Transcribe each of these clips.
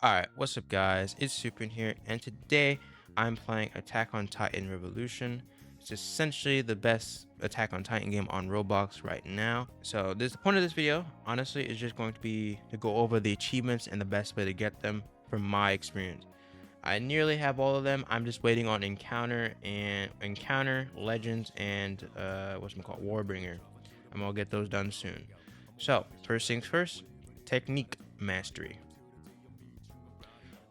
Alright, what's up guys? It's Super here, and today I'm playing Attack on Titan Revolution. It's essentially the best Attack on Titan game on Roblox right now. So the point of this video, honestly, is just going to be to go over the achievements and the best way to get them from my experience. I nearly have all of them. I'm just waiting on Encounter, Legends, and Warbringer. I'm gonna get those done soon. So first things first, Technique Mastery.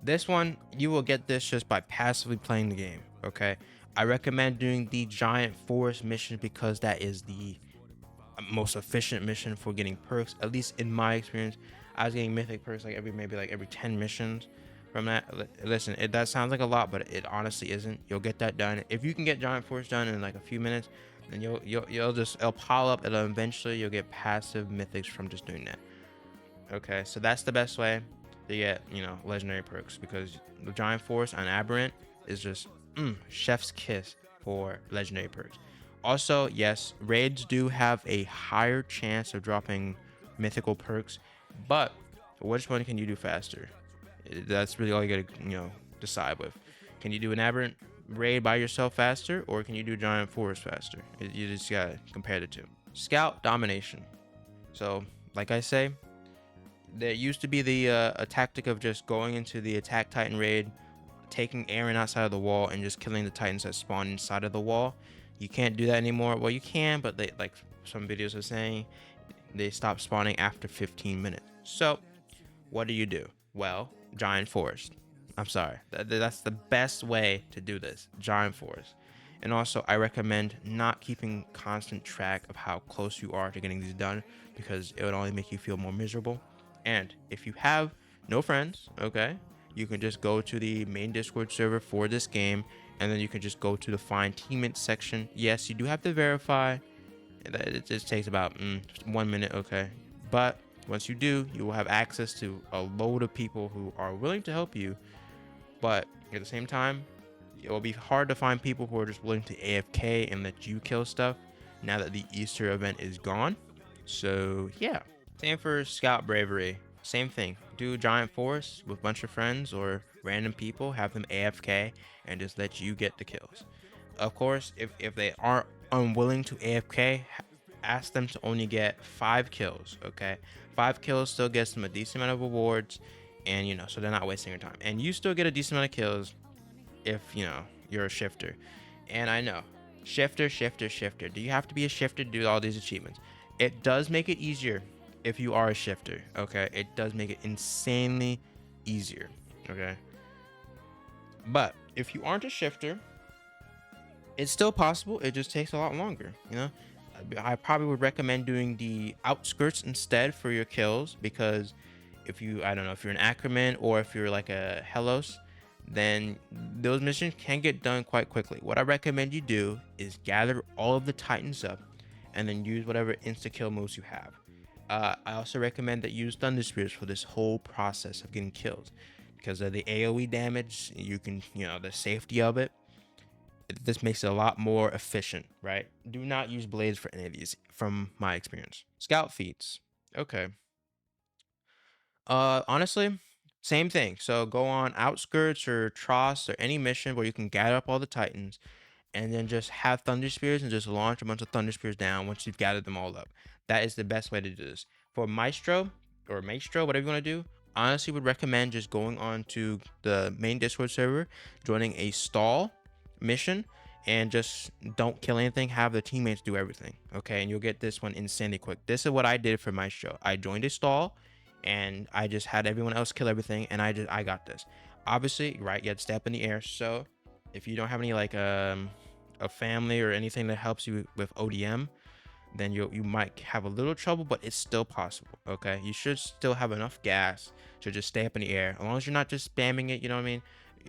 This one, you will get this just by passively playing the game, okay? I recommend doing the Giant Forest mission because that is the most efficient mission for getting perks, at least in my experience. I was getting mythic perks like every 10 missions from that. Listen, that sounds like a lot, but it honestly isn't. You'll get that done. If you can get Giant Forest done in like a few minutes, then it'll pile up, and eventually you'll get passive mythics from just doing that. Okay, so that's the best way to get, legendary perks, because the Giant Force on Aberrant is just chef's kiss for legendary perks. Also, yes, raids do have a higher chance of dropping mythical perks, but which one can you do faster? That's really all you gotta, decide with. Can you do an Aberrant raid by yourself faster, or can you do Giant Force faster? You just gotta compare the two. Scout Domination. So, like I say, there used to be the a tactic of just going into the attack Titan raid, taking Aaron outside of the wall, and just killing the Titans that spawn inside of the wall. You can't do that anymore. Well, you can, but they, like some videos are saying, they stop spawning after 15 minutes. So what do? Well, Giant Forest. I'm sorry. That's the best way to do this. Giant Forest. And also, I recommend not keeping constant track of how close you are to getting these done, because it would only make you feel more miserable. And if you have no friends, okay, you can just go to the main Discord server for this game, and then you can just go to the Find Teammates section. Yes, you do have to verify. It just takes about 1 minute, okay? But once you do, you will have access to a load of people who are willing to help you. But at the same time, it will be hard to find people who are just willing to AFK and let you kill stuff now that the Easter event is gone. So yeah. Same for Scout Bravery. Same thing. Do Giant Forest with a bunch of friends or random people, have them AFK, and just let you get the kills. Of course, if they aren't unwilling to AFK, ask them to only get 5 kills, okay? 5 kills still gets them a decent amount of rewards, and so they're not wasting your time. And you still get a decent amount of kills if, you're a shifter. And I know, shifter. Do you have to be a shifter to do all these achievements? It does make it easier if you are a shifter, okay? It does make it insanely easier, okay? But if you aren't a shifter, it's still possible. It just takes a lot longer, I probably would recommend doing the outskirts instead for your kills, because I don't know, if you're an Ackerman or if you're like a Helos, then those missions can get done quite quickly. What I recommend you do is gather all of the Titans up and then use whatever insta-kill moves you have. I also recommend that you use Thunder Spears for this whole process of getting kills, because of the AoE damage. You can, the safety of it. This makes it a lot more efficient, right? Do not use blades for any of these, from my experience. Scout Feats. Okay. Honestly, same thing. So go on Outskirts or Tross or any mission where you can gather up all the Titans, and then just have Thunder Spears and just launch a bunch of Thunder Spears down once you've gathered them all up. That is the best way to do this. For Maestro, whatever you want to do, honestly would recommend just going on to the main Discord server, joining a stall mission, and just don't kill anything. Have the teammates do everything, okay? And you'll get this one insanely quick. This is what I did for Maestro. I joined a stall, and I just had everyone else kill everything, and I got this. Obviously, right, you had to step in the air, so if you don't have any like a family or anything that helps you with ODM, then you might have a little trouble, but it's still possible, okay? You should still have enough gas to just stay up in the air, as long as you're not just spamming it, you know what I mean?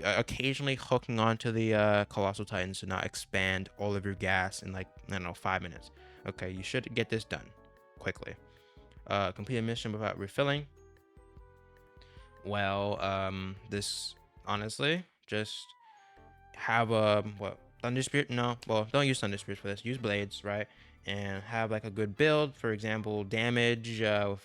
Occasionally hooking onto the Colossal Titans to not expand all of your gas in, like, I don't know, 5 minutes. Okay, you should get this done quickly. Complete a mission without refilling. Well, this, honestly, just have Thunder Spirit. No, well, don't use Thunder Spirit for this. Use blades, right? And have like a good build. For example, damage. And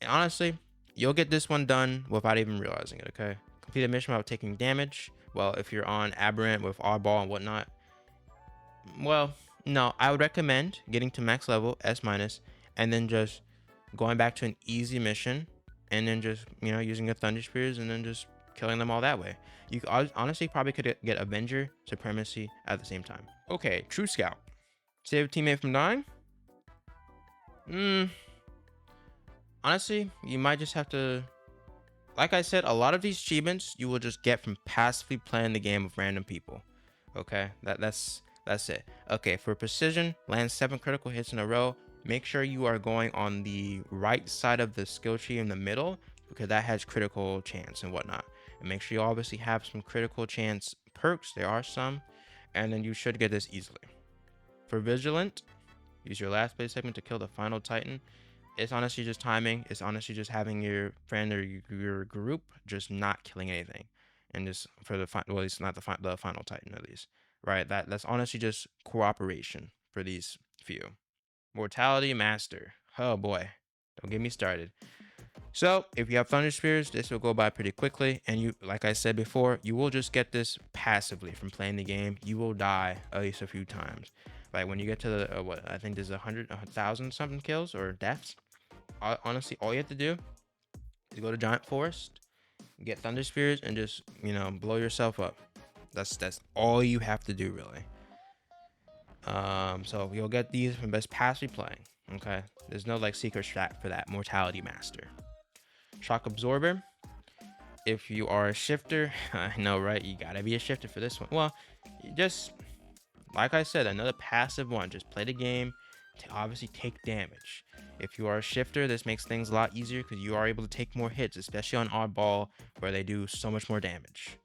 honestly, You'll get this one done without even realizing it, okay? Complete a mission without taking damage. Well, if you're on Aberrant with Oddball and whatnot, well, no, I would recommend getting to max level, S minus, and then just going back to an easy mission, and then just, you know, using your Thunder Spears and then just killing them all that way. You honestly probably could get Avenger Supremacy at the same time. Okay, True Scout. Save a teammate from dying? Honestly, you might just have to, like I said, a lot of these achievements you will just get from passively playing the game with random people. Okay, that's it. Okay, for precision, land 7 critical hits in a row. Make sure you are going on the right side of the skill tree in the middle, because that has critical chance and whatnot. And make sure you obviously have some critical chance perks. There are some, and then you should get this easily. For vigilant, use your last play segment to kill the final Titan. It's honestly just timing. It's honestly just having your friend or your group just not killing anything, and just for the well, at least not the final Titan at least, right? That's honestly just cooperation for these few. Mortality Master. Oh boy, don't get me started. So if you have Thunder Spears, this will go by pretty quickly, and you, like I said before, you will just get this passively from playing the game. You will die at least a few times. Like when you get to the what I think there's 100,000 something kills or deaths. Honestly, all you have to do is go to Giant Forest, get Thunder Spears, and just, you know, blow yourself up. That's all you have to do, really. So you'll get these from best passively playing. Okay, there's no like secret strat for that. Mortality Master. Shock Absorber. If you are a shifter, I know, right? You gotta be a shifter for this one. Well, you just, like I said, another passive one. Just play the game to obviously take damage. If you are a shifter, this makes things a lot easier because you are able to take more hits, especially on Oddball, where they do so much more damage.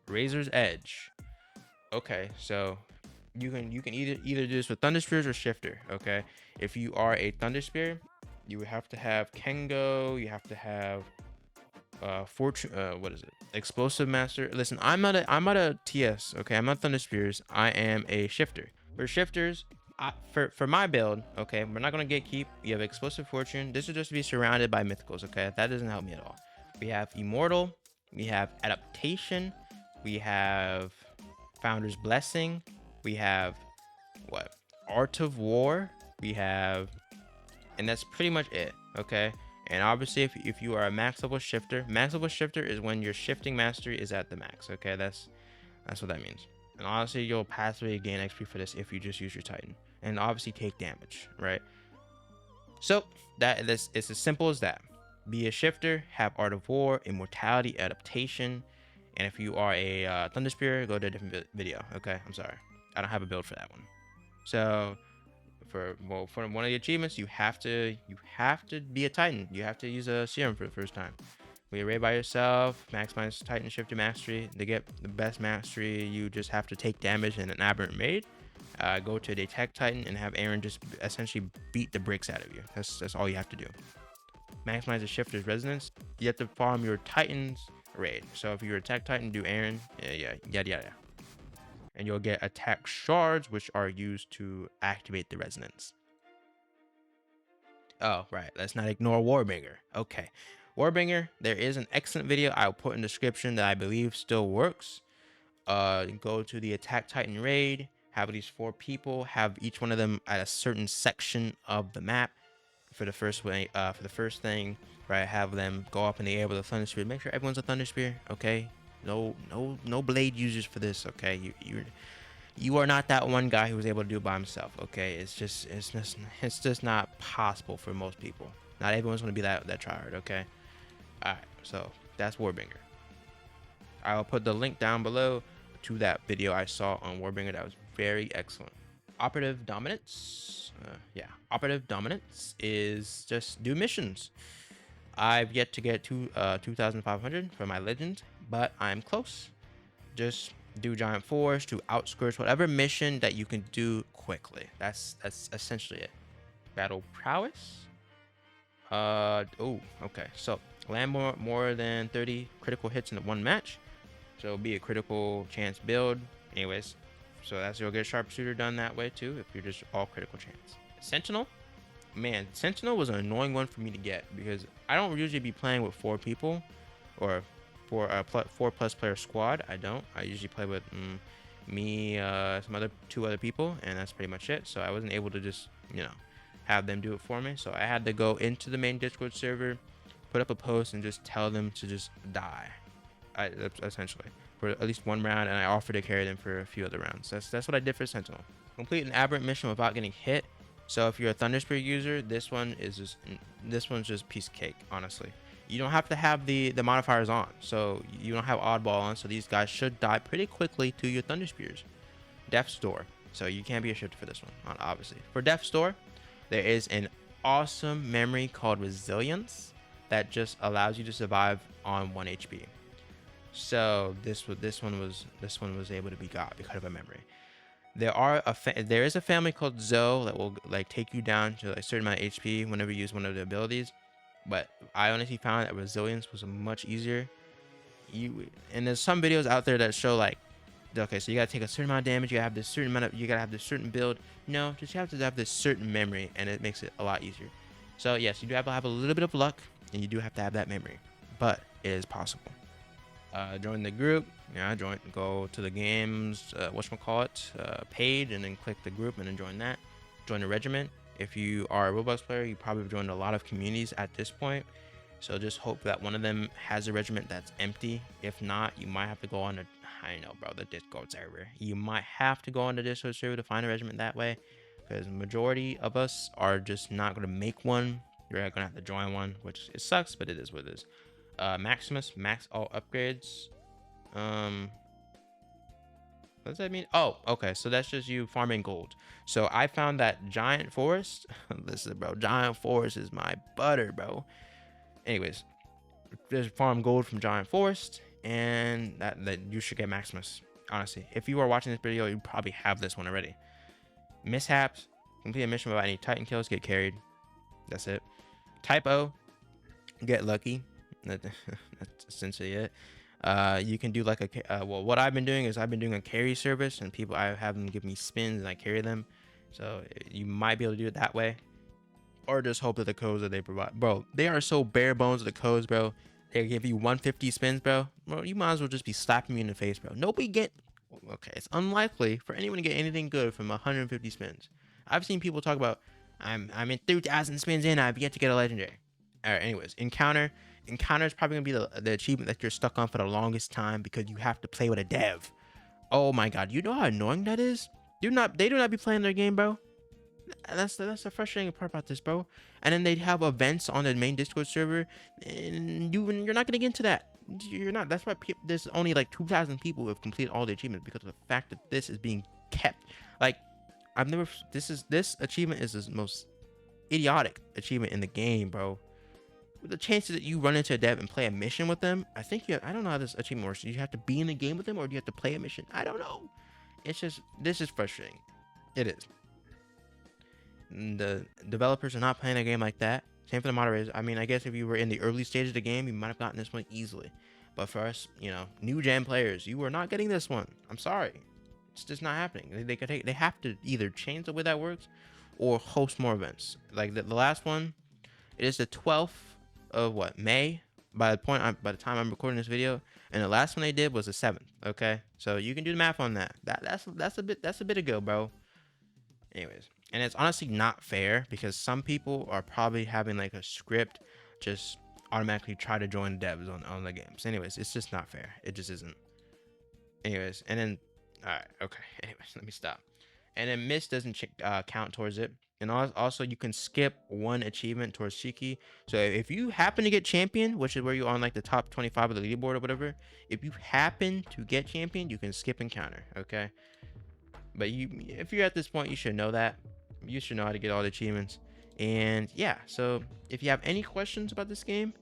Razor's Edge. Okay, so you can either do this with Thunder Spears or Shifter. Okay, if you are a Thunder Spear, you would have to have Kengo. You have to have Fortune. What is it? Explosive Master. Listen, I'm not a TS. Okay, I'm not Thunder Spears. I am a Shifter. For shifters, for my build, okay, we're not gonna gatekeep. You have Explosive Fortune. This will just be surrounded by mythicals. Okay, that doesn't help me at all. We have Immortal. We have Adaptation. We have Founder's Blessing. We have what? Art of War. We have, and that's pretty much it. Okay. And obviously, if you are a max level shifter is when your shifting mastery is at the max. Okay, that's what that means. And honestly, you'll passively gain XP for this if you just use your Titan, and obviously take damage, right? So it's as simple as that. Be a shifter, have Art of War, Immortality, Adaptation, and if you are a Thunder Spear, go to a different video. Okay, I'm sorry, I don't have a build for that one. So for one of the achievements, you have to be a Titan. You have to use a serum for the first time. When you raid by yourself, maximize Titan Shifter Mastery. To get the best mastery, you just have to take damage in an aberrant raid. Go to Detect Titan and have Aaron just essentially beat the bricks out of you. That's all you have to do. Maximize the Shifter's Resonance. You have to farm your Titan's raid. So if you're Attack Titan, do Aaron. Yada. And you'll get attack shards, which are used to activate the resonance. Oh, right. Let's not ignore Warbringer. Okay. Warbringer, there is an excellent video I'll put in the description that I believe still works. Go to the Attack Titan raid, have these 4 people, have each one of them at a certain section of the map. For the first thing, right, have them go up in the air with a Thunder Spear. Make sure everyone's a Thunder Spear, okay? No blade users for this, okay? You are not that one guy who was able to do it by himself, okay? It's just not possible for most people. Not everyone's gonna be that tryhard, okay? All right, so that's Warbringer. I'll put the link down below to that video I saw on Warbringer. That was very excellent. Operative Dominance. Operative Dominance is just do missions. I've yet to get 2,500 for my legend, but I'm close. Just do Giant Force, do Outskirts, whatever mission that you can do quickly. That's essentially it. Battle Prowess. Okay. So land more than 30 critical hits in one match. So it'll be a critical chance build. Anyways, so you'll get Sharpshooter done that way too if you're just all critical chance. Sentinel. man, Sentinel was an annoying one for me to get because I don't usually be playing with 4 people or 4+ player squad. I usually play with me, some other 2 other people, and that's pretty much it. So I wasn't able to just, you know, have them do it for me. So I had to go into the main Discord server, put up a post, and just tell them to just die. Essentially, for at least 1 round, and I offered to carry them for a few other rounds. That's what I did for Sentinel. Complete an aberrant mission without getting hit. So if you're a Thunder Spirit user, this one's just piece of cake, honestly. You don't have to have the modifiers on, so you don't have oddball on, so these guys should die pretty quickly to your Thunder Spears. Death's Door, so you can't be a shifter for this one, obviously. For Death's Door, there is an awesome memory called Resilience that just allows you to survive on 1 HP. So this one was able to be got because of a memory. There is a family called Zoe that will like take you down to like a certain amount of HP whenever you use one of the abilities. But I honestly found that Resilience was much easier. And there's some videos out there that show like, okay, so you gotta take a certain amount of damage, you gotta have this certain amount of, you gotta have this certain build. No, just you have to have this certain memory, and it makes it a lot easier. So yes, you do have to have a little bit of luck, and you do have to have that memory, but it is possible. Join the group. Yeah, go to the games page, and then click the group and then join that. Join the regiment. If you are a Roblox player, you probably have joined a lot of communities at this point, so just hope that one of them has a regiment that's empty. If not, you might have to go on the Discord server. You might have to go on the Discord server to find a regiment that way, because the majority of us are just not going to make one. You're going to have to join one, which it sucks, but it is what it is. Maximus, max all upgrades. What does that mean? Oh, okay, so that's just you farming gold. So I found that Giant Forest. Listen, bro, Giant Forest is my butter, bro. Anyways, just farm gold from Giant Forest, and that you should get Maximus. Honestly, if you are watching this video, you probably have this one already. Mishaps, complete a mission without any Titan kills, get carried. That's it. Typo, get lucky. That's essentially it. You can do like well, what I've been doing is I've been doing a carry service, and I have them give me spins and I carry them. So you might be able to do it that way, or just hope that the codes that they provide, bro, they are so bare bones with the codes, bro. They give you 150 spins, bro. You might as well just be slapping me in the face, bro. Okay, it's unlikely for anyone to get anything good from 150 spins. I've seen people talk about, I'm in 3,000 spins in, I've yet to get a legendary. All right, anyways, encounter is probably gonna be the achievement that you're stuck on for the longest time, because you have to play with a dev. Oh my god, you know how annoying that is? They do not be playing their game, bro. That's the frustrating part about this, bro. And then they have events on the main Discord server, and you're not gonna get into that. You're not. That's why there's only like 2,000 people who have completed all the achievements, because of the fact that this is being kept. Like, this achievement is the most idiotic achievement in the game, bro. The chances that you run into a dev and play a mission with them, I don't know how this achievement works. Do you have to be in the game with them, or do you have to play a mission? I don't know. This is frustrating. It is. The developers are not playing a game like that. Same for the moderators. I mean, I guess if you were in the early stages of the game, you might have gotten this one easily. But for us, new gen players, you are not getting this one. I'm sorry. It's just not happening. They have to either change the way that works or host more events. Like the last one, it is the 12th of May by the time I'm recording this video, and the last one they did was the 7th. Okay, so you can do the math on that. That's a bit ago, bro. Anyways, and it's honestly not fair, because some people are probably having like a script just automatically try to join devs on the games. Anyways, it's just not fair. It just isn't. Anyways, and then alright, okay. Anyways, let me stop. And then MISC doesn't count towards it. And also, you can skip one achievement towards Shiki. So if you happen to get champion, which is where you're on like the top 25 of the leaderboard or whatever, if you happen to get champion, you can skip encounter. Okay. But if you're at this point, you should know that. You should know how to get all the achievements. And yeah, so if you have any questions about this game,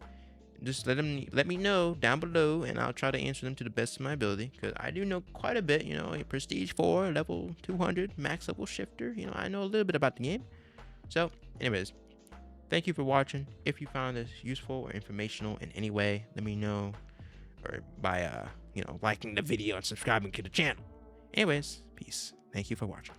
just let me know down below, and I'll try to answer them to the best of my ability, because I do know quite a bit. A prestige 4 level 200 max level shifter. I know a little bit about the game. So anyways, thank you for watching. If you found this useful or informational in any way, let me know, or by liking the video and subscribing to the channel. Anyways, peace. Thank you for watching.